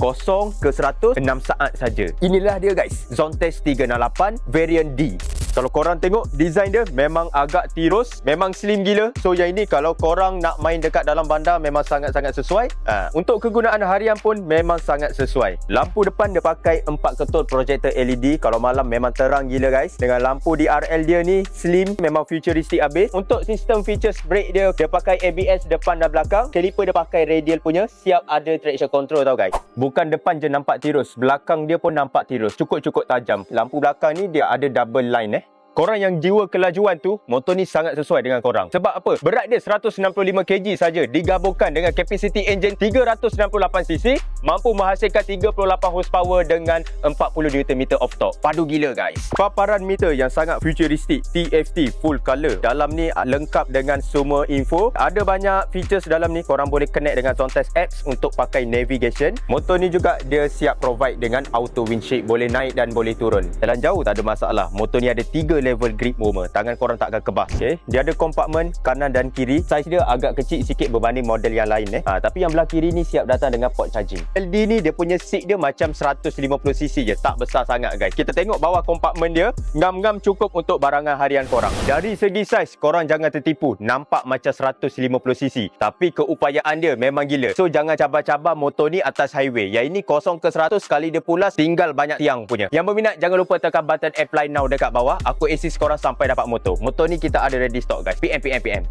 0 ke 100 6 saat saja. Inilah dia guys, Zontes 368 variant D. Kalau korang tengok design dia memang agak tirus, memang slim gila. So yang ini kalau korang nak main dekat dalam bandar memang sangat-sangat sesuai. Untuk kegunaan harian pun memang sangat sesuai. Lampu depan dia pakai 4 ketul projector LED. Kalau malam memang terang gila guys. Dengan lampu DRL dia ni slim, memang futuristic habis. Untuk sistem features brake dia pakai ABS depan dan belakang. Caliper dia pakai radial punya, siap ada traction control tau guys. Bukan depan je nampak tirus, belakang dia pun nampak tirus, cukup-cukup tajam. Lampu belakang ni dia ada double line Korang yang jiwa kelajuan tu, motor ni sangat sesuai dengan korang. Sebab apa? Berat dia 165 kg saja digabungkan dengan kapasiti enjin 368cc, mampu menghasilkan 38 horsepower dengan 40 Nm of torque. Padu gila guys. Paparan meter yang sangat futuristic, TFT full color. Dalam ni lengkap dengan semua info. Ada banyak features dalam ni. Korang boleh connect dengan Zontes apps untuk pakai navigation. Motor ni juga dia siap provide dengan auto windshield, boleh naik dan boleh turun. Jalan jauh tak ada masalah. Motor ni ada 3 level grip warmer, tangan korang tak akan kebas. Dia ada kompartmen kanan dan kiri. Saiz dia agak kecil sikit berbanding model yang lain tapi yang belah kiri ni siap datang dengan port charging. LD ni dia punya seat dia macam 150cc je, tak besar sangat guys. Kita tengok bawah kompartmen dia, ngam-ngam cukup untuk barangan harian korang. Dari segi saiz korang jangan tertipu, nampak macam 150cc tapi keupayaan dia memang gila. So jangan cabar-cabar motor ni atas highway. Yang ini 0 ke 100 sekali dia pulas tinggal banyak tiang punya. Yang berminat jangan lupa tekan button apply now dekat bawah. Aku assist korang sampai dapat motor. Motor ni kita ada ready stock guys. PM.